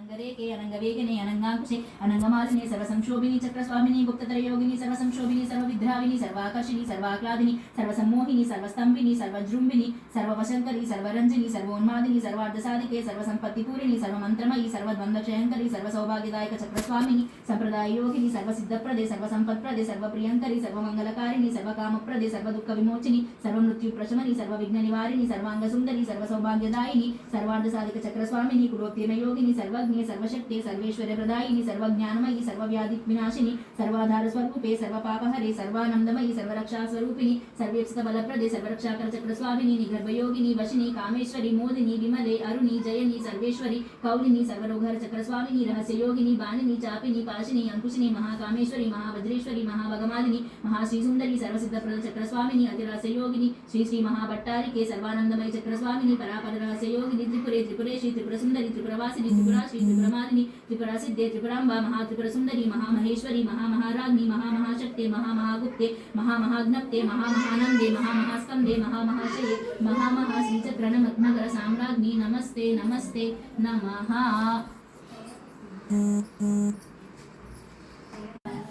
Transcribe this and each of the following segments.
अनंगरेके अनंगवेगने अनंगाकुशे अनंगमालिने सर्वसंशोभिनी चक्रस्वामिनी गुप्तत्रयोगिनी सर्वसंशोभिनी सर्वविद्राविनी सर्वाकर्षिणी सर्वाक्लादिनी सर्वसम्मोहिनी सर्वस्तंभिनी सर्वजृंभिनी सर्ववशंकरी सर्वरंजिनी सर्वोन्मादिनी सर्वार्धसाधिके सर्वसंपत्तिपूरिणी सर्वमंत्रमयी सर्वद्वंद्वक्षयंकरी सर्वसौभाग्यदायक चक्रस्वामिनी संप्रदाययोगिनी सर्वसिद्धप्रदे सर्वसंपत्प्रदे सर्वप्रियंकरी सर्वमंगलकारिणी सर्वकामप्रदे सर्वदुःखविमोचिनी सर्वमृत्युप्रशमनी सर्वविघ्ननिवारिणी सर्वांगसुंदरी सर्वसौभाग्यदायिनी सर्वार्धसाधिक चक्रस्वामिनी कुलोत्तीर्णयोगिनी सर्वज्ञे सर्वशक्ते सर्वेश्वर्यप्रदायिनी सर्वज्ञानमयी सर्वव्याधिविनाशिनी सर्वाधारस्वरूपे सर्वपापहरे सर्वानंदमयी सर्वरक्षास्वरूपिणी सर्वेप्सितबलप्रदे सर्वरक्षाकरचक्रस्वामिनी निगर्भयोगिनी वशिनी कामेश्वरी मोदिनी विमले अरुणी जयनी सर्वेश्वरी कौलिनी सर्वरोगहरचक्रस्वामिनी रहस्ययोगिनी बाणिनी चापिनी पाशिनी अंकुशिनी महाकामेश्वरी महावज्रेश्वरी महाभगमालिनी महाश्रीसुंदरी सर्वसिद्धप्रदचक्रस्वामिनी अतिरहस्ययोगिनी श्री श्री महाभट्टारिके सर्वानंदमयी चक्रस्वामिनी परापररहस्ययोगिनी त्रिपुरे त्रिपुरेशी त्रिपुरसुंदरी त्रिपुरवासिनी त्रिपुराश्री त्रिपुरमालिनी त्रिपुरासिद्धे त्रिपुरांबा महात्रिपुरसुंदरी महामहेश्वरी महामहाराज्ञी महामहाशक्ते महामहागुप्ते महामहाग्नप्ते महामहानंदे महामहास्कंदे महामहाशये महामहाश्रीचक्रनमग्नगर साम्राज्ञी नमस्ते नमस्ते नमः।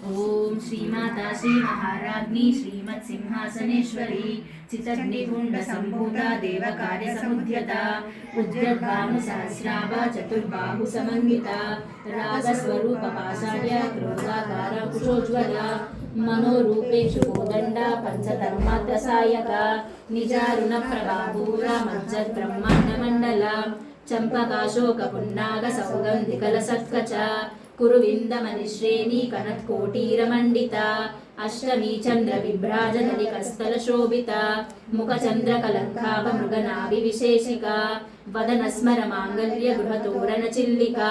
ओम श्रीमाता श्री महाराज्ञी श्रीमत् सिंहासनेश्वरी चितग्निकुंड संभूता देव कार्य समुद्यता उज्जद्भानु सहस्राभा चतुर्बाहु समन्विता रागस्वरूप पाषाढ्य क्रोधाकार कुशोज्वला मनोरूपेषु कोदंडा पंचधर्मात्र सायका निजारुण प्रभापूरा मज्जत् ब्रह्मांड मंडला चंपकाशोक पुन्नाग सौगंधिकलसत्कचा कुरुविंदमनिश्रेणी कनत्कोटीरमण्डिता अष्टमी चंद्र विभ्राजनलिकस्थल शोभिता मुखचंद्रकलंकाभ मृगनाभिविशेषिका वदनस्मर मांगल्य गृहतोरण चिल्लिका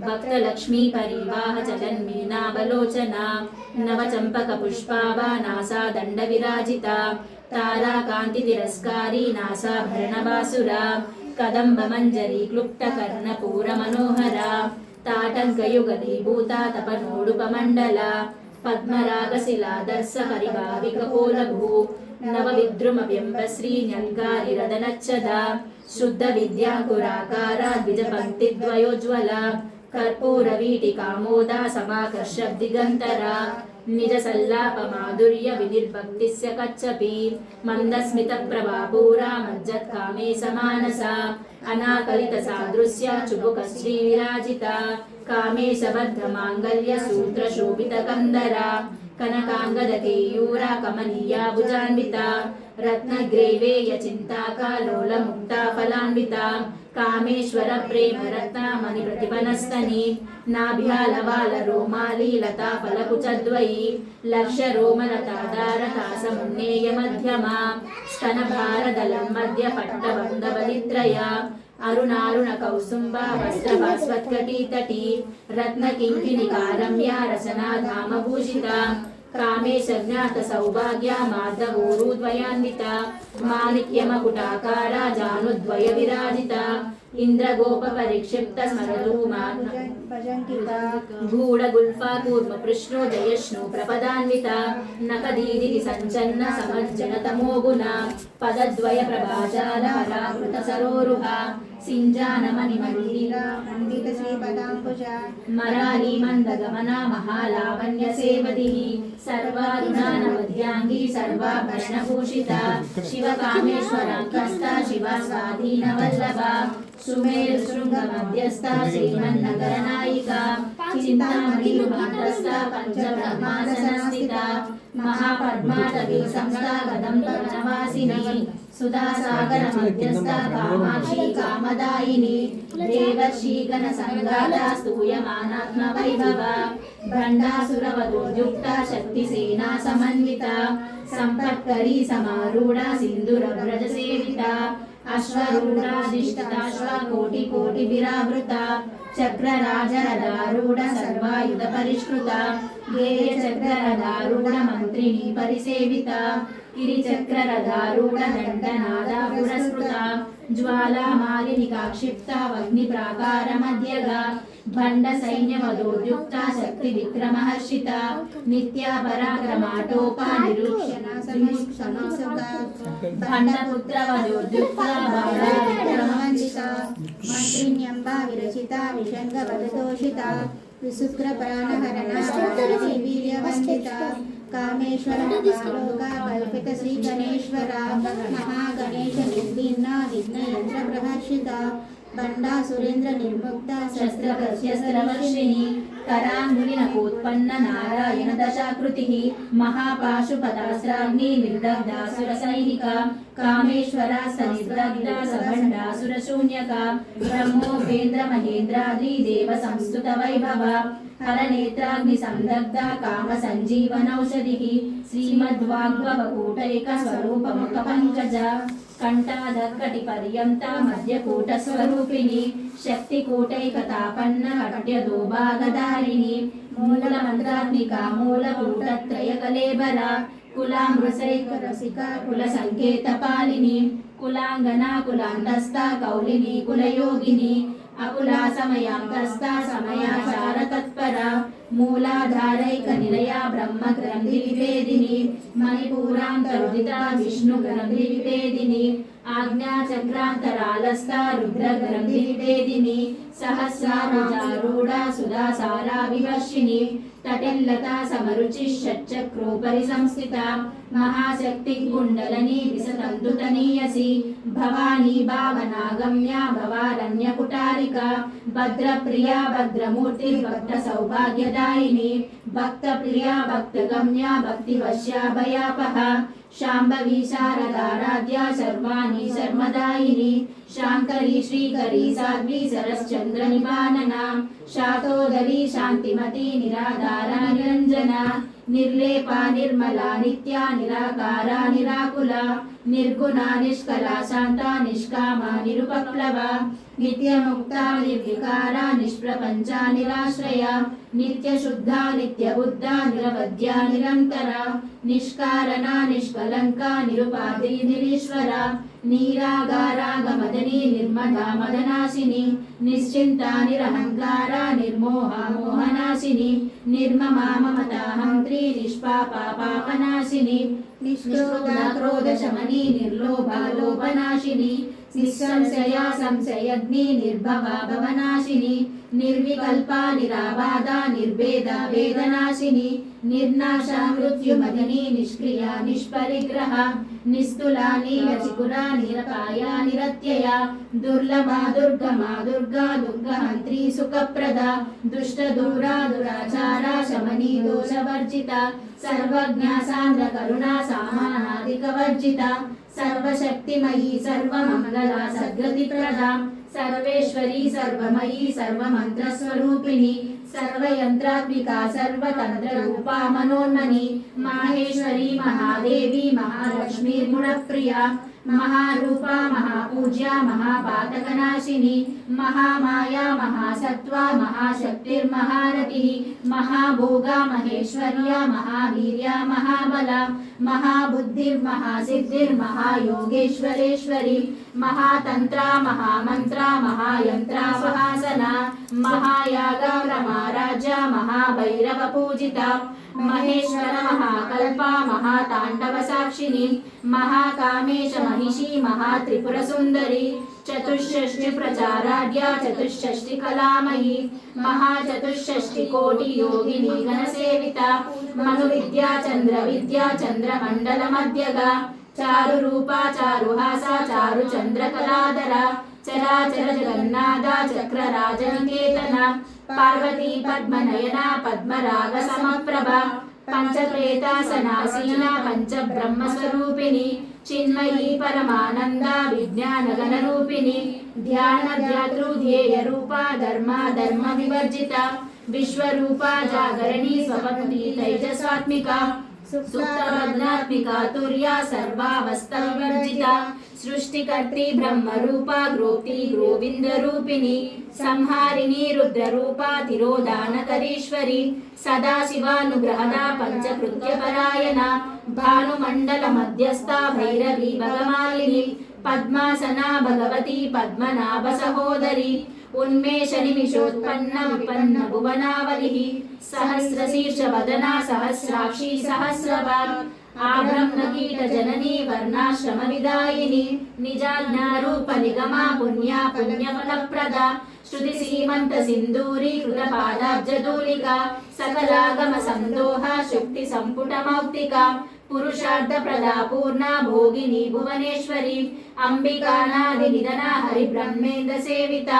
भक्तलक्ष्मी परिवाह चलन्मीनावलोचना नवचंपक पुष्पाभा नासा दंड विराजिता ताराकांति तिरस्कारी नासाभरणबासुरा कदंब मंजरी क्लुप्त कर्णपूर मनोहरा ताटंकयुगलीभूता तपनोडुपमण्डला पद्मरागशिलादर्श हरिभाविकपोलभू नवविद्रुमव्यम्बश्रीन्यङ्गारिरदनच्छदा शुद्धविद्याकुराकारा द्विजपङ्क्तिद्वयोज्ज्वला कर्पूरवीटिकामोदा समाकर्षद्दिगन्तरा निजसल्लापमाधुर्य विनिर्भक्तिस्य कच्छपि मन्दस्मितप्रभापूरा मज्जत्कामे समानसा अनाकलितसादृश्या चुबुकश्रीविराजिता कामेशबद्धमाङ्गल्य सूत्रशोभितकन्दरा कनकाङ्गदकेयूरा कमनीया भुजान्विता रत्नग्रैवेय चिन्ताकालोलमुक्ता फलान्विता कामेश्वर प्रेम रत्नामणि प्रतिपनस्तनी नाभ्यालवाल रोमाली लता फलकुचद्वयी लक्ष रोमलतादारका समुन्नेय मध्यमा स्तनभारदलं मध्य पट्टबन्धबलित्रया अरुणारुण कौसुम्बा वस्त्रभास्वत्कटीतटी रत्नकिङ्किणिका रम्या रचना धामभूषिता कामेश ज्ञात सौभाग्या माधवोरुद्वयान्विता माणिक्यमकुटाकारा जानुद्वय विराजिता इंद्रगोप परिक्षिप्त स्मरधूमाभजङ्किता गूढगुल्फा कूर्मपृष्णो जयष्णु प्रपदान्विता नखदीदिति सञ्चन्न समज्जनतमो गुणा पदद्वय प्रभाजाल हराकृत सरोरुहा सिञ्जानमणिमण्डिला मण्डित श्रीपदाम्बुजा मराली मन्दगमना महालावण्य सेवदिः सर्वारुणानवद्यांगी सर्वाभरणभूषिता शिवकामेश्वराङ्कस्था शिवा स्वाधीनवल्लभा सुमेरुशृङ्गमध्यस्था श्रीमन्नगरनायिका चिन्तामणियुगान्तस्था पञ्चब्रह्मासनस्थिता महापद्माटवी संस्था कदम्बवनवासिनी सुधासागरमध्यस्था कामाक्षी कामदायिनी देवर्षिगणसङ्गाता स्तूयमानात्मवैभवा भण्डासुरवधूर्युक्ता शक्तिसेना समन्विता सम्पत्करी समारूढा सिन्दूरव्रजसेविता अश्वरूढाधिष्ठिताश्वा कोटिकोटिभिरावृता चक्रराजरदारूढ सर्वायुध परिष्कृता गेयचक्ररदारूढ मन्त्रिणी परिसेविता गिरिचक्ररथारूढ दण्डनादा पुरस्कृता ज्वालामालिनिका क्षिप्ता वह्निप्राकारमध्यगा भण्ड सैन्यवधोद्युक्ता शक्ति विक्रमहर्षिता नित्या पराक्रमाटोपा निरीक्षणा भण्डपुत्रवधोद्युक्ता बाला विक्रमवन्दिता मंत्रिण्यंबा विरचिता विषंगवदतोषिता विशुक्रप्राणहरणा वीर्यवन्दिता कामेश्वरलोका कल्पित श्री गणेश्वरा महागणेश निर्विघ्ना विघ्नयंत्रप्रहर्षिता बंडा सुरेंद्र निर्मुक्ता शस्त्रवर्षिणी कराङ्गुलिनकोत्पन्न नारायण दशाकृतिः महापाशुपदास्त्राग्नि निर्दग्धासुरसैनिका कामेश्वरा सनिर्दग्धा सबण्डासुरशून्यका ब्रह्मोपेन्द्र महेन्द्राद्रि देव संस्तुत वैभवा हरनेत्राग्नि संदग्धा काम संजीवनौषधिः श्रीमद्वाग्भवकूटैक स्वरूपमुख पंकजा कंठाधकटिपर्यन्ता मध्यकूटस्वरूपिणी शक्तिकूटैकतापन्न हट्यदोभागधारिणी मूलमन्त्रात्मिका मूलकूटत्रयकलेबरा कुलामृसैकरसिका कुलसङ्केतपालिनी कुलाङ्गना कुलान्तस्था कौलिनी कुलयोगिनी अकुला समयांतस्था समयाचार तत्परा मूलाधारैक निलया ब्रह्म ग्रंथि विभेदिनी मणिपूरांतरुदिता विष्णु ग्रंथि विभेदिनी आज्ञाचक्रांतरालस्था रुद्र ग्रंथि विभेदिनी सहस्रारुजारूढा सुधासारा विवर्षिणी तटिल्लता समरुचि षट्चक्रोपरि संस्थिता महाशक्ति कुंडलनी विसतंतुतनीयसी भवानी भावनागम्या भवारण्यकुटारिका भद्रप्रिया भद्रमूर्ति भक्त सौभाग्यदायिनी भक्तप्रिया भक्तगम्या भक्तिवश्या भयापहा शाम्भवी शारदाराध्या सर्वाणि शर्मदायिनी शांकरी श्रीकरी साध्वी सरश्चंद्र निवानना शातोदरी शांतिमती निराधारा निरंजना निर्लेपा निर्मला नित्या निराकारा निराकुला निर्गुणा निष्कला शांता निष्कामा निरुपप्लवा नित्यमुक्ता निर्विकारा निष्प्रपंचा निराश्रया नित्यशुद्धा नित्यबुद्धा निरवध्या निरंतरा निष्कारणा निष्कलंका निरुपाधि निरीश्वरा नीरागारागमदनी निर्मदा मदनाशिनी निश्चिंता निरहंकारा निर्मोहा मोहनाशिनी निर्ममा ममता हंत्री निष्पापा पापनाशिनी निष्क्रोधा क्रोधशमनी निर्लोभा लोभनाशिनी निस्संशया संशयग्नि निर्भवा भवनाशिनी निर्विकल्पा निराबाधा निर्भेदा वेदनाशिनी निर्नाशा मृत्युमदिनी निष्क्रिया निष्परिग्रहा निस्तुला नीलचिकुरा निरपाया निरत्यया दुर्लभा दुर्गमा दुर्गा दुर्गहंत्री सुखप्रदा दुष्टदूरा दुराचारा शमनी दोषवर्जिता सर्वज्ञा सान्द्र करुणा सामानादिकवर्जिता सर्वशक्तिमयी सर्वमंगला सद्गतिप्रदा सर्वेश्वरी सर्वमयी सर्वमंत्रस्वरूपिणी सर्वयंत्रात्मिका सर्वतंत्ररूपा मनोन्मनी माहेश्वरी महादेवी महालक्ष्मी गुणप्रिया महारूपा महापूज्या महापातकनाशिनी महामाया महासत्त्वा महाशक्तिर्महारतिः महाभोगा महेश्वर्या महावीर्या महाबला महाबुद्धिर्महासिद्धिर्महायोगेश्वरेश्वरी महातंत्रा महामंत्रा महायंत्रा महासना महायागा महाराजा महाभैरव पूजिता महेश्वर महाकल्पा महातांडव साक्षिणी महाकामेश महिषी महात्रिपुर सुंदरी चतुष्षष्टि प्रचाराढ्या चतुष्षष्टि कलामयी महाचतुष्षष्टि कोटि योगिनी गणसेविता मनुविद्या चंद्र मंडल मध्यगा चारु रूपा चारुहासा चारु चंद्र कलाधरा चराचर जगन्नाथा चक्रराजनिकेतना पार्वती पद्मनयना पद्मराग समप्रभा पंचप्रेतासनासीना पंच ब्रह्म स्वरूपिणी चिन्मयी परमानंदा विज्ञान गण रूपिणी ध्यान ध्यातृ ध्येय रूपा धर्म विवर्जिता विश्वरूपा जागरणी स्वपत्नी तेजस्वात्मिका सुप्तप्रज्ञात्मिका तुर्या सर्वावस्था विवर्जिता సృష్టికర్త్రి బ్రహ్మరూపా గ్రోప్తి గోవిందరూపిణి సంహారిణి రుద్రరూపా తిరోధానకరీశ్వరి సదాశివానుగ్రహదా పంచకృత్యపరాయణ భానుమండల మధ్యస్థ భైరవి భగమాలిని పద్మాసనా భగవతి పద్మనాభ సహోదరి ఉన్మేష నిమిషోత్పన్న విపన్న భువనావలి సహస్రశీర్ష వదనా సహస్రాక్షి సహస్రవాగ్ ఆబ్రహ్మ కీట జననీ వర్ణాశ్రమ విదాయిని నిజాజ్ఞారూప నిగమా పుణ్య పుణ్యఫలప్రద శృతి సీమంత సింధూరీ కృత పాదాబ్జదూలిక సకలాగమ సందోహ శక్తి సంపుట మౌక్తిక పురుషార్థ ప్రదా పూర్ణ భోగిని భువనేశ్వరి అంబికానాది నిధన హరి బ్రహ్మేంద్ర సేవిత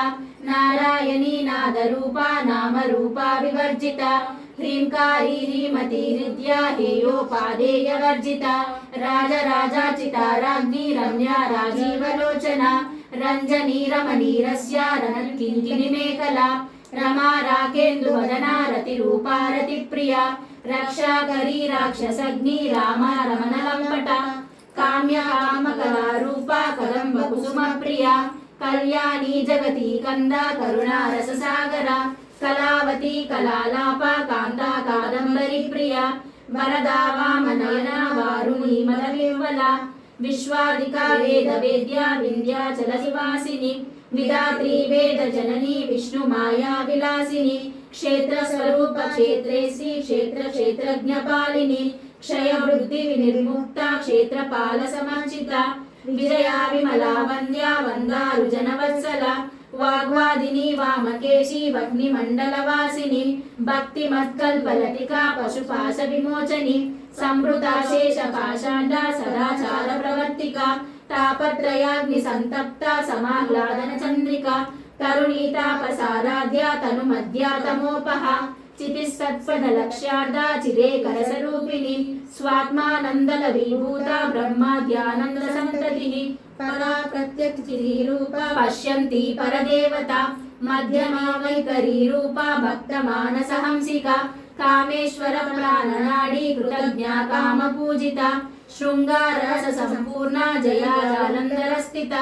నారాయణీ నాదరూప నామరూప వివర్జిత హ్రీంకారీ హ్రీమతి హృద్యా హేయోపాదేయ వర్జిత రాజరాజాచిత రాజ్ఞి రమ్య రాజీవలోచన రంజనీ రమణీరస్య రణకింకిణి మేఖలా రమా రాకేందు వదనా రతి రూపా రతి ప్రియ రక్షాకరీ రాక్షసగ్ని రామ రమణ లంపట కామ్య కామకళా రూపా కదంబ కుసుమ ప్రియ కళ్యాణి జగతి కంద కరుణా రస సాగర కళావతి కళాలాప కాంతా కాదంబరి ప్రియ వరదా వామనయన వారుణి మద విహ్వల విశ్వాదిక వేద వేద్య వింధ్యాచల నివాసిని విధాత్రి వేద జనని విష్ణు మాయా విలాసిని క్షేత్ర స్వరూప క్షేత్రేసి క్షేత్ర క్షేత్రజ్ఞ పాలిని క్షయ వృద్ధి వినిర్ముక్త క్షేత్రపాల సమాచిత విజయా విమలా వంద్యా వందారు జనవత్సల వాగ్వాదిని వామకేశి వగ్ని మండల వాసిని భక్తి మత్కల్పలతిక పశుపాశ విమోచని సంవృత శేష పాషాండ సదాచార ప్రవర్తిక తాపత్రయాగ్ని సంతప్త సమాహ్లాదన చంద్రిక కరుణీతాపసారాధ్య తను మధ్యాతమోపహ చితిస్తత్పద లక్ష్యార్థ చిరేకర స్వరూపిణి స్వాత్మానందల విభూత బ్రహ్మాద్యానంద సంతతి పరా ప్రత్యక్షి రూప పశ్యంతి పరదేవత మధ్యమా వైఖరీ రూప భక్త మానస హంసిక కామేశ్వర ప్రాణనాడి కృతజ్ఞ కామ పూజిత శృంగార రస సంపూర్ణ జయానందర స్థిత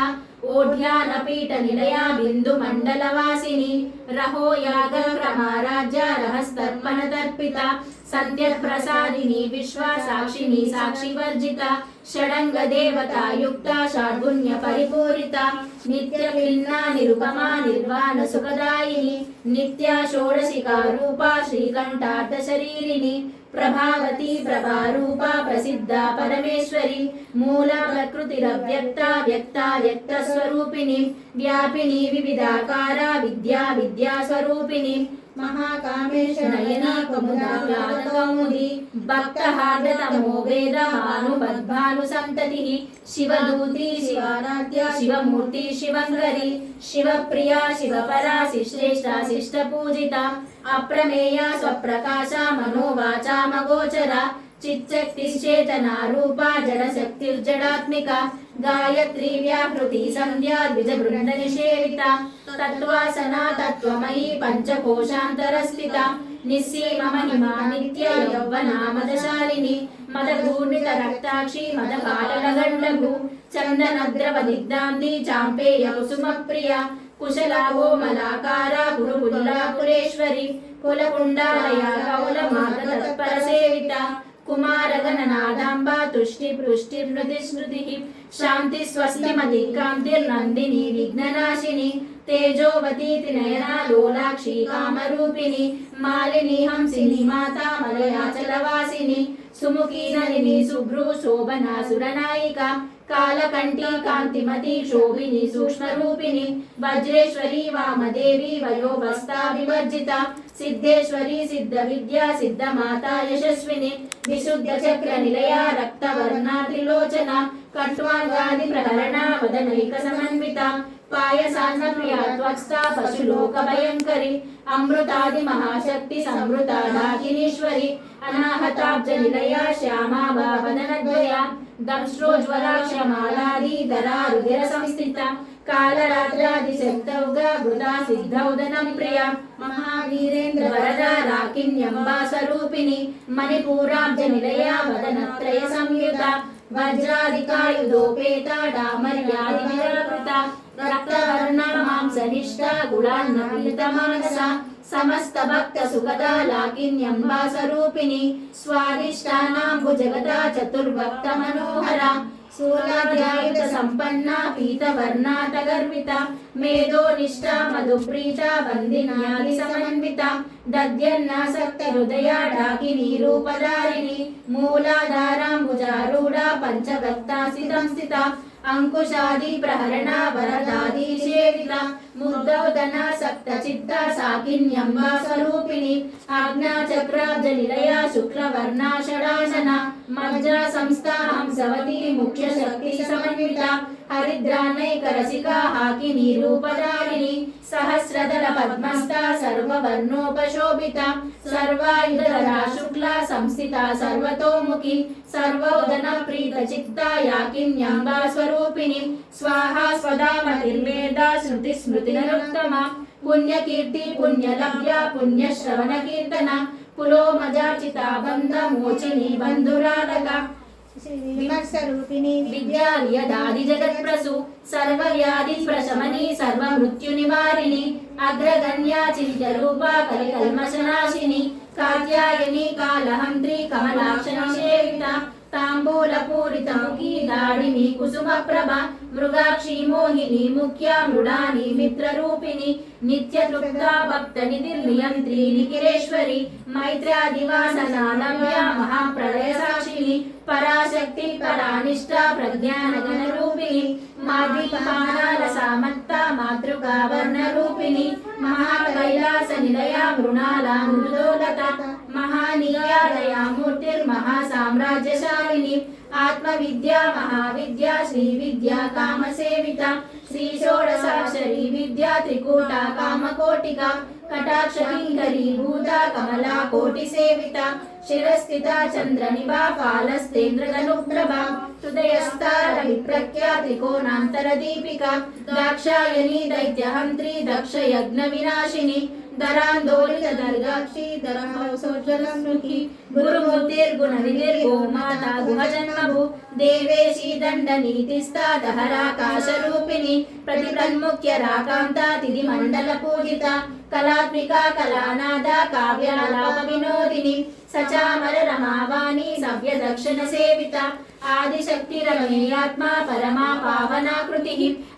ఓఢ్యాన పీఠ నిలయ బిందు మండల వాసిని రహో యాగ క్రమారాజ్య రహస్తర్పణ తర్పిత సత్య ప్రసాదిని విశ్వ సాక్షిని సాక్షి వర్జిత షడంగ దేవతా యుక్త షాడ్గుణ్య పరిపూరిత నిత్య భిన్నా నిరుపమా నిర్వాణ సుఖదాయిని నిత్య షోడశికా రూప శ్రీకంఠార్థ శరీరిని ప్రభావతి ప్రభారూప ప్రసిద్ధ పరమేశ్వరి మూల ప్రకృతిరవ్యక్త వ్యక్త వ్యక్త స్వరూపిణి వ్యాపిని వివిధాకార విద్యా విద్యా స్వరూపిణి మహాకామేశ నయనా కముదాహ్లాద కౌముది భక్త హార్దతమో వేద భాను సంతతి శివదూతి శివారాధ్య శివమూర్తి శివంగరి శివప్రియ శివపరా శ్రేష్ఠ శిష్ట పూజిత అప్రమేయ స్వప్రకాశ మనోవాచామగోచర చిచ్చక్తిశ్చేతనా రూప జడశక్తిర్జడాత్మిక గాయత్రీ వ్యాహృతి సంధ్యా ద్విజ బృంద నిషేవిత తత్వాసనా తత్వమయీ పంచకోశాంతరస్థిత నిస్సీమ మహిమా నిత్య యౌవనా మదశాలిని మదగూర్ణిత రక్తాక్షి మదకాటల గండభు చందనద్రవ దిగ్ధాంతి చాంపేయ కుసుమ ప్రియ కుశలా కోమలాకార పురుపుల్లాపురేశ్వరి కులకుండాలయ కౌల మాత తత్పర సేవిత కుమారగణనాదాంబ తుష్టి పృష్టి స్మృతి స్మృతి శాంతి స్వస్తి మది కాంతిర్నందిని విఘ్ననాశిని తేజోవతి త్రినయనా లోలాక్షి కామరూపిణి మాలిని హంసిని మాతా మలయాచలవాసిని సుముఖీ నలిని శుభ్రు శోభనా సురనాయిక కాలకంఠీ కాంతిమతి శోభిని సూక్ష్మరూపిణి వజ్రేశ్వరి వామదేవి వయోవస్థా వివర్జిత సిద్ధేశ్వరి సిద్ధ విద్యా సిద్ధ మాతా యశస్విని విశుద్ధ చక్ర నిలయ రక్తవర్ణ త్రిలోచన కట్వాంగాది ప్రహరణ వదనైక సమన్విత పాయసాన్న ప్రియాత్వస్థ పశులోక భయంకరి అమృతాది మహాశక్తి సమృత డాకినీశ్వరి అనాహతాబ్జ నిలయ శ్యామా భావదనద్వయ దంశ్రోజ్వలాక్షమాలాది ధరా రుధిర సంస్థిత కాలరాత్రాది శక్తౌగ వృధా సిద్ధౌదనం ప్రియ మహావీరేంద్ర వరద రాకిన్యంబా స్వరూపిణి మణిపూరాబ్జ నిలయ వదనత్రయ సంయుత వజ్రాదికాయుధోపేత డామర్యాది నిరాకృత రక్తవర్ణ మాంసనిష్ట గుణాన్న పీతమానస సమస్త భక్త సుఖదా లాకిన్యంబా స్వరూపిణి స్వాదిష్టానాంబు జగదా చతుర్భక్త మనోహర శూలాధ్యాయుత సంపన్న పీతవర్ణాత గర్విత మేధోనిష్ట మధుప్రీత వందిన్యాది సమన్విత దద్యన్నాసక్త హృదయ డాకిని రూపధారిణి మూలాధారాంబుజారూఢ పంచభక్తాసితం స్థిత అంకుశాది ప్రహరణ వరదాది సేవిత ముద్దౌదన సప్త చిత్త సాకిన్యంబా స్వరూపిణి ఆజ్ఞా చక్రాబ్జ నిలయ శుక్లవర్ణ షడాసన మజ్జ సంస్థా హంసవతి ముఖ్య శక్తి సమన్విత హరిద్రానైక రసికా హాకిని రూపధారిణి సహస్రదళ పద్మస్థ సర్వవర్ణోపశోభిత సర్వాయుధరా శుక్ల సంస్థిత సర్వతోముఖి సర్వోదన ప్రీత చిత్త యాకిన్యంబా స్వరూపిణి స్వాహా స్వదామతిర్వేద శృతి స్మృతి నరోత్తమ పుణ్యకీర్తి పుణ్యలభ్య పుణ్యశ్రవణ కీర్తన పులోమజాచిత బంధ మోచిని బంధురాధక విమర్శరూపిణి విద్యాలయదాది జగత్ప్రసు సర్వవ్యాధి ప్రశమని సర్వమృత్యు నివారిణి అగ్రగణ్యా చింత్య రూపా కలికల్మషనాశిని కాత్యాయని కాలహంత్రి కమలాక్షణ సేవిత తాంబూల పూరిత ముఖి దాడిని కుసుమ ప్రభ మృగాక్షి మోహిని ముఖ్య మృడాని మిత్రరూపిణి నిత్య తృప్త భక్త నిధిర్నియంత్రి నిఖిలేశ్వరి మైత్ర్యాదివాసనా నవ్య మహాప్రళయ సాక్షిని పరాశక్తి పరానిష్ట ప్రజ్ఞాన గణ రూపిణి మాద్విపానాల సామత్త మాతృకా వర్ణ రూపిణి మహాకైలాస నిలయ మృణాల మృదోలత మహానీయాదయా మూర్తిర్మహా సామ్రాజ్యశాలిని ఆత్మ విద్యా మహావిద్యా శ్రీ విద్యా కామ సేవిత శ్రీ షోడశాక్షరి విద్యా త్రికూట కామకోటిక కటాక్ష కింకరీ భూత కమలా కోటి సేవిత శిరస్థిత చంద్ర నిభా ఫాలస్తేంద్రధనుప్రభ హృదయస్థార విప్రఖ్యా త్రికోణాంతర దీపిక దాక్షాయని దైత్యహంత్రి దక్ష యజ్ఞ వినాశిని ధరాందోళిత దర్గాక్షి ధరహౌసోజ్వలముఖి గురుమూర్తిర్గుణ నిధిర్గో మాతా గుహజన్మభు దేవేశీ దండ నీతిస్థా దహరాకాశ రూపిణి ప్రతిప్రన్ముఖ్య రాకాంత తిథి మండల పూజిత కళాత్మిక కళానాద కావ్యాలాప వినోదిని సచామర రమావాణి సవ్య దక్షిణ సేవిత ఆదిశక్తి రమణీయాత్మ పరమా పావనాకృతి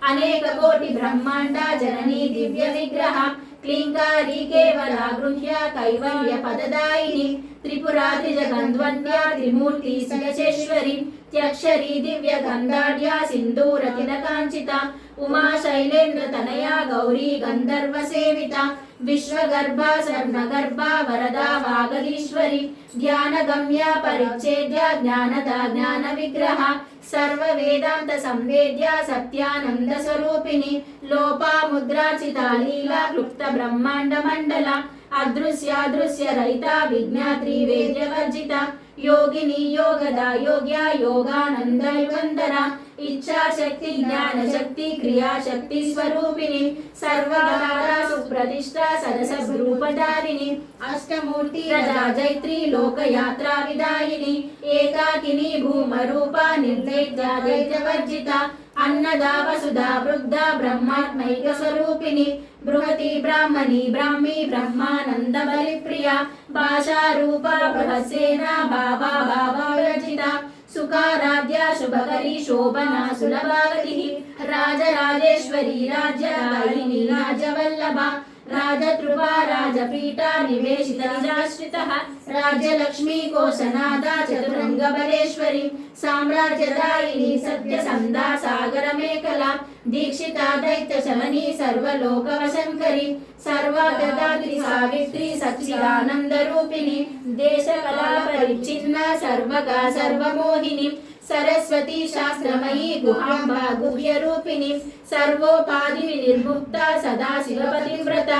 అనేక కోటి బ్రహ్మాండ జననీ దివ్య విగ్రహ క్లీంకారీ కేవలా గృహ్య కైవల్య పదదాయిని త్రిపురాది జగన్వంద్య త్రిమూర్తి శివచేశ్వరి త్యక్షరీ దివ్య గంధాఢ్య సింధూర తిలకాంచిత ఉమా శైలేంద్ర తనయా గౌరీ గంధర్వ సేవిత విశ్వగర్భ సర్వగర్భ వరదా వాగదీశ్వరి ధ్యాన గమ్య పరిచ్ఛేద్య జ్ఞానద జ్ఞాన విగ్రహ సర్వ వేదాంత సంవేద్య సత్యానంద స్వరూపిణి లోపాముద్రాచిత లీలా క్లుప్త బ్రహ్మాండ మండల అదృశ్యాదృశ్య రహిత విజ్ఞాత్రి వేద్య వర్జిత యోగిని యోగద యోగ్య యోగానంద యుగంధర ఇచ్ఛాశక్తి జ్ఞానశక్తి క్రియాశక్తి స్వరూపిణి సర్వకార సుప్రతిష్ట సరస రూపధారిణి అష్టమూర్తి రజా జైత్రి లోకయాత్రా విదాయిని ఏకాకిని భూమరూప నిర్దైత్య దైత్యవర్జిత అన్నదా వసుధా వృద్ధ బ్రహ్మాత్మైక స్వరూపిణి బృహతి బ్రాహ్మణి బ్రాహ్మీ బ్రహ్మానంద బలిప్రియ భాషా రూప బృహసేన భావా భావా విరచిత సుఖారాధ్య శుభకరి శోభనా సులభావతి రాజరాజేశ్వరి రాజ్యదాయిని రాజవల్లభ రాజతృపా రాజపీఠ నివేశిత నిజాశ్రిత రాజ్యలక్ష్మీ కోశనాద చతురంగ బలేశ్వరి సామ్రాజ్యదాయిని సత్యసందా సాగర మేఖల దీక్షిత దైత్య శమని సర్వలోక వశంకరి సర్వగదాద్రి సావిత్రి సచ్చిదానంద రూపిణి దేశ కళా పరిచ్ఛిన్న సర్వగా సర్వమోహిని సరస్వతి శాస్త్రమయీ గుహాంబా గుహ్య రూపిణి సర్వోపాధి నిర్ముక్త సదా శివపతివ్రత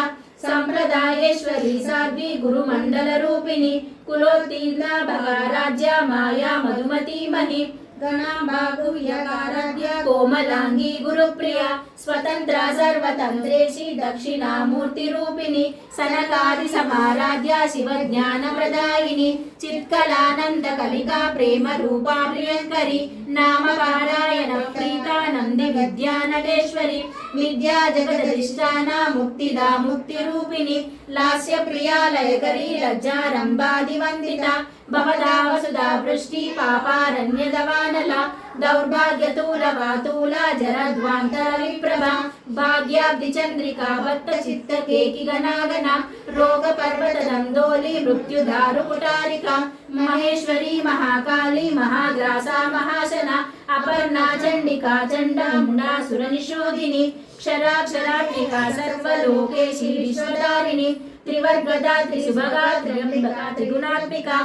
సంప్రదాయేశ్వరి సాధ్వి గురుమండల రూపిణి కులోత్తీర్ణ భగారాజ్య మాయా మధుమతీమహి गणाम्बागुह्यकाराध्य कोमलांगी गुरुप्रिया स्वतंत्र सर्वतंत्रेशी दक्षिणामूर्ति रूपिणी सनकादि समाराध्या शिव ज्ञान प्रदायिनी चित्कलानंद कलिका प्रेम रूपा प्रियंकरी नाम पारायण प्रीता नंदी विद्या नटेश्वरी विद्या जगदधिष्ठाना मुक्तिदा मुक्ति रूपिणी लास्य प्रिया लयकरी लज्जारंभादिवंदिता भवदा वसुधा वृष्टि पापारण्यदवानला दौर्भाग्यतूलवातूला जरध्वान्तर विप्रभा भाग्याब्धि चंद्रिका भक्त चित्त केकि गणागना रोग पर्वत दंदोली मृत्युदारु कुटारिका महेश्वरी महाकाली महाग्रासा महाशना अपर्णा चंडिका चंडामुंडा सुरनिशोधिनी क्षराक्षरात्मिका सर्वलोकेशी विश्वधारिणी त्रिवर्गदा त्रिशुभगा त्र्यंबका त्रिगुणात्मिका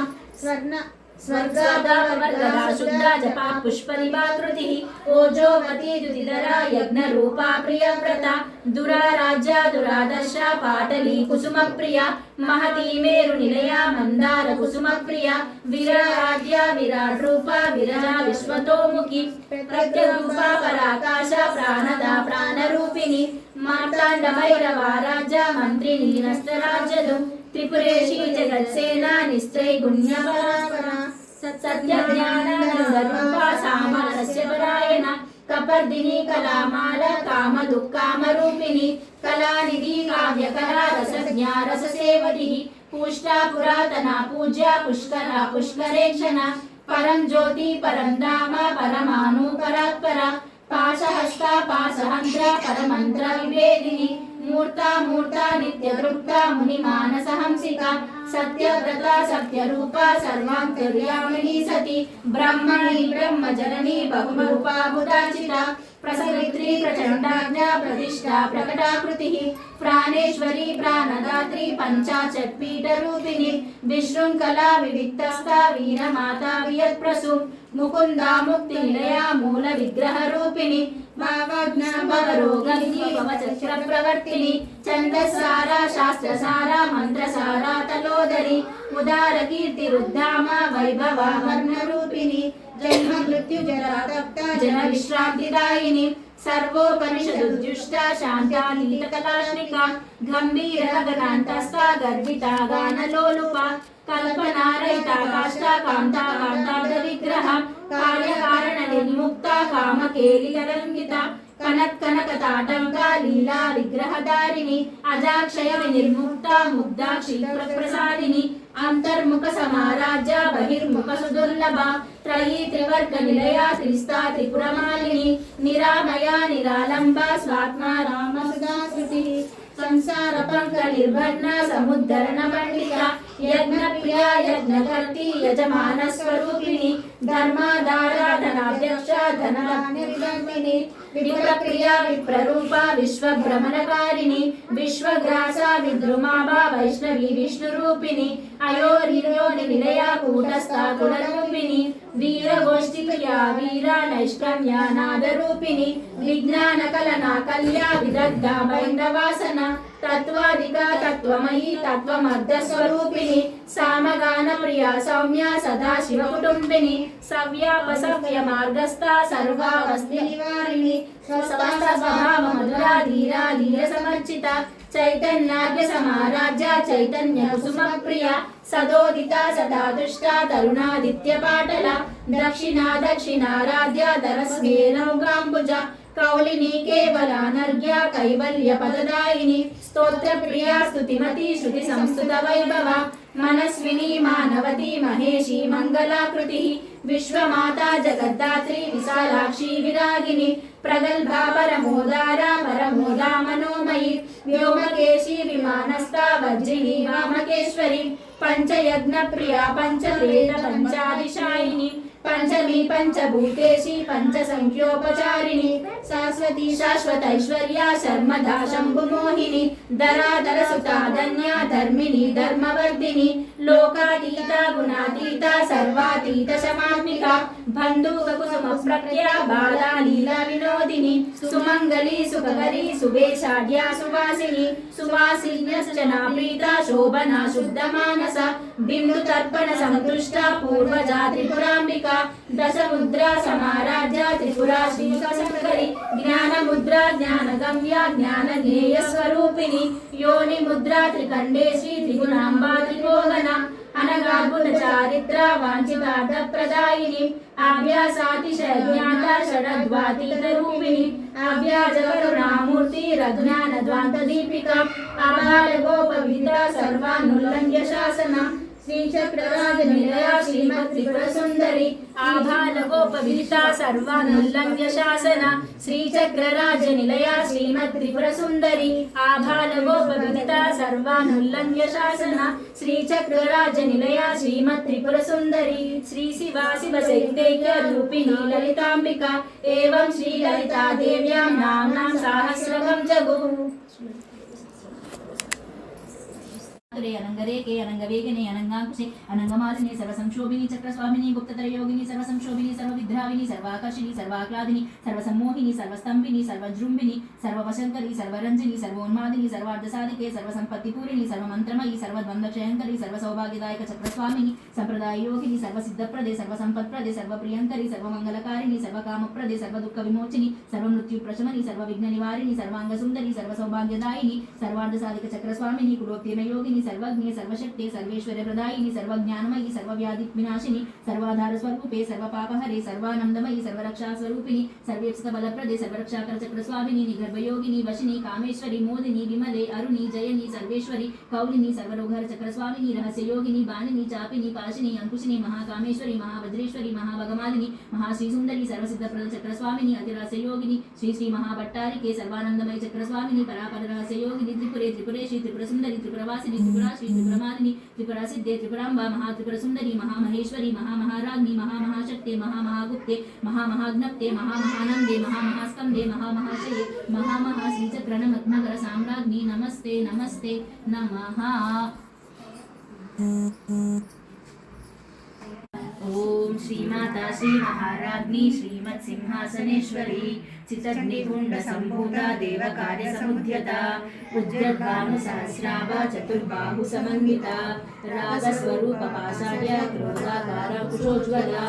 स्वर्गदा वर्गदा शुद्धा जपा पुष्परिवाकृतिः ओजोवती द्युतिधरा यज्ञरूपा प्रियव्रता दुराराज्या दुरादर्शा पाटली कुसुमप्रिया महती मेरुनिलया मन्दार कुसुमप्रिया विराराध्या विराट्रूपा विरजा विश्वतोमुखी प्रत्यरूपा पराकाशा प्राणदा प्राणरूपिणी मार्ताण्डभैरवाराज्या मन्त्रिणी नष्टराज्यदु त्रिपुरेशी जगत्सेना निस्त्रैगुण्यपरापरा सत्यज्ञानरूपा सामरस्य परायण कपर्दिनी कलामाला कामदुःखामरूपिणी कलानिधि काव्यकला रसज्ञा रससेवतिः पूष्टा पुरातना पूज्या पुष्करा पुष्करेक्षणा परं ज्योति परं धाम परमाणु परात्परा पाशहस्ता पाशहन्त्रा परमन्त्र विभेदिनी मूर्ता मूर्ता नित्यतृप्ता मुनिमानसहंसिका सत्यव्रता सत्यरूपा सर्वान्तर्यामिनी सती ब्रह्मणि ब्रह्मजननी बहुरूपा बुधाचिता प्रसवित्री प्रचण्डाज्ञा प्रतिष्ठा प्रकटाकृतिः प्राणेश्वरी प्राणदात्री पञ्चाचत्पीठरूपिणी विशृङ्खला विविक्तस्था वीरमाता वियत्प्रसु मुकुन्दा मुक्तिनिलया मूलविग्रहरूपिणी भावज्ञा भवरोगनिधि भवचक्रप्रवर्तिनी छन्दस्सारा शास्त्रसारा मन्त्रसारा तलोदरी उदारकीर्तिरुद्धामा वैभवा वर्णरूपिणी जन्म मृत्यु जरा तप्ता जन विश्रान्तिदायिनी सर्वोपनिषदुज्जुष्टा शान्त्यातीतकलाश्निका गम्भीरगणान्तस्था गर्भिता गानलोलुपा कल्पनारहिता काष्ठा कान्ता कान्तार्धविग्रह कार्यकारणनिर्मुक्ता कामकेलिकलङ्किता कनत्कनकताटङ्का लीला विग्रहधारिणी अजाक्षय विनिर्मुक्ता मुग्धा क्षिप्रप्रसादिनी अंतर्मुख समाराज्या बहिर्मुख सुदुर्लभा त्रयी त्रिवर्ग निलया त्रिस्ता त्रिपुरमालिनी निरामया निरालंबा स्वात्मा रामसुधा श्रुतिः संसार पंक निर्भन्ना समुद्धरण पंडिता यज्ञ प्रिया यज्ञकर्ती यजमान स्वरूपिणी धर्माधारा धनाध्यक्षा धनरत्न विदर्पिणी विप्रप्रिया विप्ररूपा विश्वभ्रमणकारिणी विश्वग्रासा विद्रुमाभा वैष्णवी विष्णुरूपिणी अयोनिर्योनि निलया कूटस्था कुलरूपिणी वीरगोष्ठिप्रिया वीरा नैष्कर्म्या नादरूपिणी विज्ञानकलना कल्या विदग्धा बैन्द्रवासना तत्वाधिका तत्वमयी तत्वमर्धस्वरूपिणी सामगान प्रिया सौम्या सदा शिवकुटुम्बिनी सव्यापसव्य मार्गस्था सर्वावस्थि निवारिणी स्वभाव मधुरा धीरा धीर समर्चिता चैतन्याग्य समाराज्या चैतन्य कुसुम प्रिया सदोदिता सदा दुष्टा तरुणादित्य पाटला दक्षिणा दक्षिणाराध्या दरस्मेनौगाम्बुजा कौलिनी केवलानर्घ्या कैवल्य पददायिनी स्तोत्र प्रिया स्तुतिमती श्रुति संस्तुत वैभवा मनस्विनी मानवती महेशी मंगलाकृतिः विश्वमाता जगद्धात्री विशालाक्षी विरागिनी प्रगल्भा परमोदारा परमोदा मनोमयी व्योमकेशी विमानस्था वज्रिणी वामकेश्वरी पंचयज्ञ प्रिया पंचवेद पंचादिशायिनी पंचमी पंचभूतेशी पंचसंख्योपचारिणी शाश्वती शाश्वतैश्वर्या शर्मदा शंभुमोहिनी धराधर सुता धन्या धर्मिणी धर्मवर्धिनी लोकातीता गुणातीता सर्वातीत शमात्मिका बंधुक कुसुम प्रज्ञा बाला लीला विनोदिनी सुमंगली सुखकरी सुवेशाढ्या सुवासिनी सुवासिन्यश्चना प्रीता शोभना शुद्ध मानसा बिंदु तर्पण संतुष्टा पूर्वजा त्रिपुरांबिका दशमुद्रा समाराध्या त्रिपुरा श्रीशङ्करी ज्ञानमुद्रा ज्ञानगम्या ज्ञानज्ञेयस्वरूपिणी योनिमुद्रा त्रिकण्डेशी त्रिगुणाम्बा त्रिभुवना अनगाद्भुत चारित्र वाञ्छितार्थप्रदायिनी आभ्यासातिशयज्ञाता षडद्वातीतरूपिणी अव्याजकरुणामूर्तिरज्ञानद्वान्तदीपिका आबालगोपविदिता सर्वानुल्लङ्घ्य शासना श्रीचक्रराजनिलया श्रीमत्त्रिपुरसुन्दरी आभालगोपविदिता सर्वानुल्लङ्घ्य शासना श्रीचक्रराजनिलया श्रीमत्त्रिपुरसुन्दरी आभालगोपविदिता सर्वानुल्लङ्घ्य शासना श्रीचक्रराजनिलया श्रीमत्त्रिपुरसुन्दरी श्रीशिवा शिवशक्तैक्यरूपिणी ललिताम्बिका एवं श्रीललितादेव्यां नाम्नां सहस्रकं जगुः अनंगरेके अनंगवेगिनी अनंगाकुशे अनंगमालिनी सर्वसंशोभिनी चक्रस्वामिनी गुप्तत्रयोगिनी सर्वसंशोभिनी सर्वविद्राविनी सर्वाकर्षिणी सर्वाक्लादिनी सर्वसम्मोहिनी सर्वस्तंभिनी सर्वजृंभिनी सर्ववशंकरी सर्वरंजिनी सर्वोन्मादिनी सर्वार्धसाधिके सर्वसंपत्तिपूरिणी सर्वमंत्रमयी सर्वद्वन्द्वक्षयंकरी सर्वसौभाग्यदायक चक्रस्वामिनी संप्रदाययोगिनी सर्वसिद्धप्रदे सर्वसंपत्प्रदे सर्वप्रियंकरी सर्वमंगलकारिणी सर्वकामप्रदे सर्वदुःखविमोचिनी सर्वमृत्युप्रशमनी सर्वविघ्ननिवारिणी सर्वांगसुंदरी सर्वसौभाग्यदायिनी सर्वार्धसाधिक चक्रस्वामिनी कुलोत्तीर्णयोगिनी सर्वज्ञे सर्वशक्ते सर्वेश्वर्य प्रदायिनी सर्वज्ञानमयी सर्वव्याधिविनाशिनी सर्वाधार स्वरूपे सर्वपापहरे सर्वानंदमयी सर्वरक्षा स्वरूपिणी सर्वेप्सित बलप्रदे सर्वरक्षाकर चक्रस्वामिनी निगर्भयोगिनी वशिनी कामेश्वरी मोदिनी विमले अरुणी जयनी सर्वेश्वरी कौलिनी सर्वरोगहर चक्रस्वामिनी रहस्ययोगिनी बाणिनी चापिनी पाशिनी अंकुशिनी महाकामेश्वरी महावज्रेश्वरी महाभगमालिनी महाश्रीसुंदरी सर्वसिद्धप्रद चक्रस्वामिनी अतिरहस्ययोगिनी श्री श्री महाभट्टारिके सर्वानंदमयी चक्रस्वामिनी परापर रहस्ययोगिनी त्रिपुरे त्रिपुरेशी त्रिपुरसुंदरी त्रिपुरवासिनी त्रिपुराश्री त्रिपुरमालिनी त्रिपुरासिद्धे त्रिपुरांबा महात्रिपुरसुंदरी महामहेश्वरी महामहाराज्ञी महामहाशक्ते महामहागुप्ते महामहाग्नप्ते महामहानंदे महामहास्कंदे महामहाशये महामहाश्रीचक्रणमग्नकर साम्राज्ञी नमस्ते नमस्ते नमः। ओम श्रीमाता श्री महाराज्ञी श्रीमत्सिंहासनेश्वरी चितग्निकुंड संभूता देवकार्य समुद्यता उज्जद्भानुसहस्राभा चतुर्बाहु समन्विता रागस्वरूप पाषाढ्य क्रोधाकार कुशोज्वला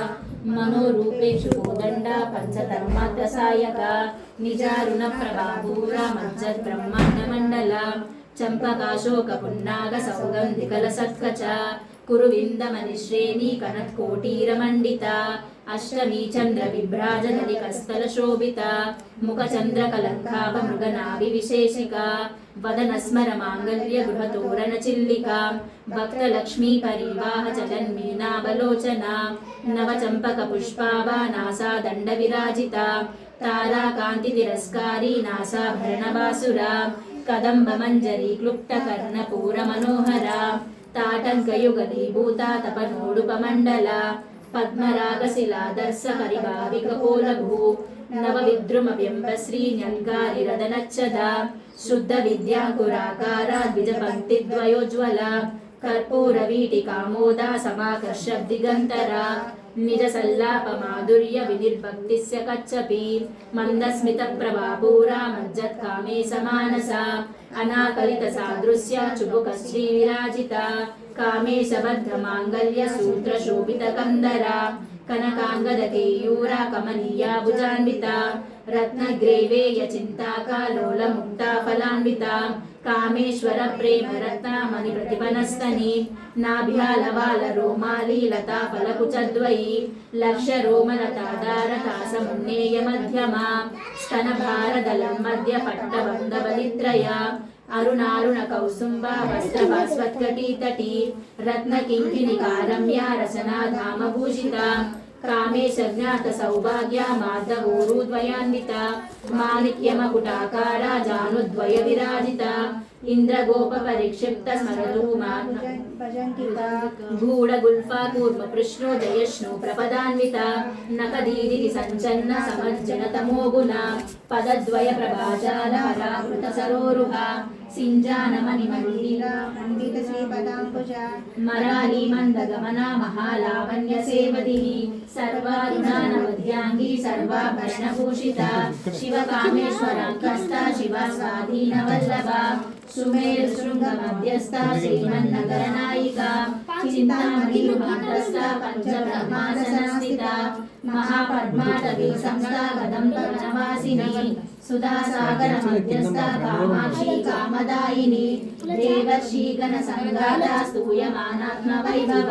मनोरूपेषु कोदंडा पंचधर्मात्रसायका निजारुण प्रभापूरा मज्जत् ब्रह्मांड मंडला चंपकाशोक पुन्नाग सौगंधिकलसत्कच कुरुविंदमनिश्रेणी कनत्कोटीरमण्डिता अष्टमी चंद्र विभ्राजदलिकस्थल शोभिता मुखचंद्रकलंकाभ मृगनाभिविशेषिका वदनस्मर मांगल्य गृहतोरण चिल्लिका भक्तलक्ष्मी परिवाह चलन्मीनावलोचना नवचंपक पुष्पाभा नासा दंड विराजिता ताराकांति तिरस्कारी नासाभरणवासुरा कदंब मंजरी क्लुप्त कर्णपूर मनोहरा ताटङ्कयुगलीभूता तपनोडुपमण्डला पद्मरागशिलादर्श परिभाविकपोलभू नवविद्रुमबिम्बश्रीन्यङ्कारिरदनच्छदा शुद्धविद्याकुराकारा द्विजपङ्क्तिद्वयोज्ज्वला कर्पूरवीटिकामोदा समाकर्षद्दिगन्तरा निजसल्लापमाधुर्य विनिर्भक्तिस्य कच्छपि मन्दस्मितप्रभापूरा मज्जत्कामे समानसा अनाकलितसादृश्य चुबुकश्री विराजिता कामेशबद्धमाङ्गल्य सूत्रशोभितकन्दरा कनकाङ्गदकेयूरा कमनीया भुजान्विता रत्नग्रेवेय चिन्ताकालोलमुक्ता फलान्विता कामेश्वर प्रेम रत्नामणि प्रतिपनस्तनी नाभ्यालवाल रोमाली लता फलकुचद्वयी लक्ष्य रोमलतादारता समुन्नेय मध्यमा स्तनभारदलं मध्य पट्टबन्धबलित्रया अरुणारुण कौसुम्बा वस्त्रभास्वत्कटीतटी रत्नकिङ्किणिकारम्या रचना धामभूषिता कामेश ज्ञात सौभाग्या माधवोरुद्वयान्विता माणिक्यमकुटाकारा जानुद्वय विराजिता इंद्रगोप परिक्षिप्त स्मरधूमा गूढगुल्फा कूर्म पृष्णो जयष्णु प्रपदान्विता नखदीदि संचन्न समज्जन तमोगुना पदद्वय प्रभाजाल हराकृत सरोरुहा सिञ्जानमणिमण्डिला मण्डित श्रीपदाम्बुजा मराली मन्दगमना महालावण्य सेवदिः सर्वारुणानवद्यांगी सर्वाभरणभूषिता शिवकामेश्वराङ्कस्था शिवा स्वाधीनवल्लभा सुमेरुशृङ्गमध्यस्था श्रीमन्नगरनायिका చింతామణి మహాంతస్థ పంచబ్రహ్మాసనస్థిత మహాపద్మాటవీ సంస్థా కదంబవనవాసిని సుధాసాగర మధ్యస్థ కామాక్షి కామదాయిని దేవర్షి గణ సంగాత స్తూయమానాత్మ వైభవ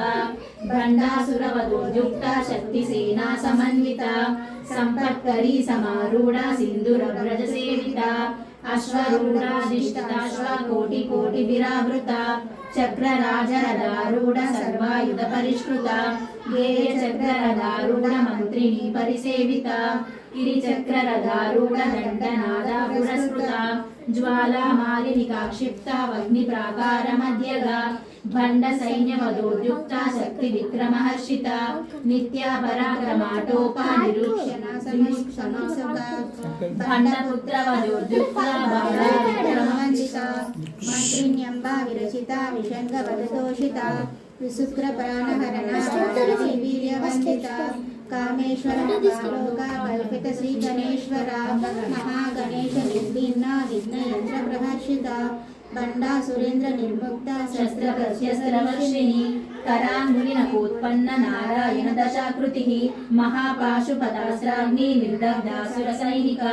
భండాసురవధోర్యుక్త శక్తి సేనా సమన్విత సంపత్కరీ సమారూఢ సింధుర వ్రజ సేవిత అశ్వరూఢాధిష్ఠితాశ్వ కోటి కోటి విరావృత చక్రరాజరథారూఢ సర్వాయుధ పరిష్కృత గేయ చక్రరథారూఢ మంత్రిని పరిసేవిత గిరిచక్రరథారూఢ దండనాద పురస్కృత జ్వాలామాలిని కాక్షిప్త వగ్ని ప్రాకార మధ్యగా భండ సైన్యవధోద్యుక్త శక్తి విక్రమహర్షిత నిత్య పరాక్రమాటోప నిరీక్షణ భండపుత్ర వధోద్యుక్త బాల విక్రమవందిత మంత్రిణ్యంబా విరచిత విషంగవదతోషిత విశుక్ర ప్రాణహరణ వీర్యవందిత కామేశ్వర లోక కల్పిత శ్రీ గణేశ్వర మహాగణేశ నిర్భిన్న విఘ్నయంత్ర ప్రహర్షిత బండా సురేంద్ర నిర్ముక్త శస్త్రవర్షిణి కరాంగులినకోత్పన్న నారాయణ దశాకృతి మహాపాశుపదాస్త్రాగ్ని నిర్దగ్ధాసుర సైనిక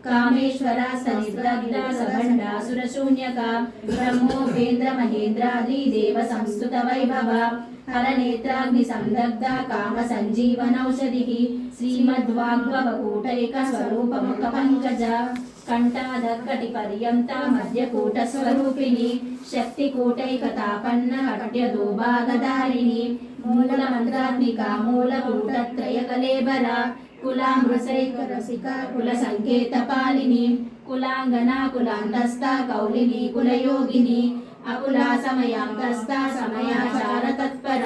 కామేశ్వరాస్త నిర్దగ్ధ సభండాసుర శూన్యక బ్రహ్మోపేంద్ర మహేంద్రాద్రి దేవ సంస్థుత వైభవ హరనేత్రాగ్ని సందగ్ధ కామ సంజీవనౌషధి శ్రీమద్వాగ్వకూటైక స్వరూపముఖ పంకజ కంఠాధక్కటి పర్యంత మధ్యకూట స్వరూపిణి శక్తి కూటైకతాపన్న కట్యదోభాగధారిణి మూల మంత్రాత్మిక మూల కూటత్రయ కలేబర కులామృసైక రసిక కుల సంకేత పాలిని కులాంగన కులాంతస్థ కౌలిని కులయోగిని అకులా సమయాంతస్థ సమయాచార తత్పర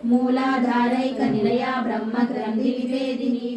మూలాధారైక నిలయ బ్రహ్మ గ్రంథి వివేదిని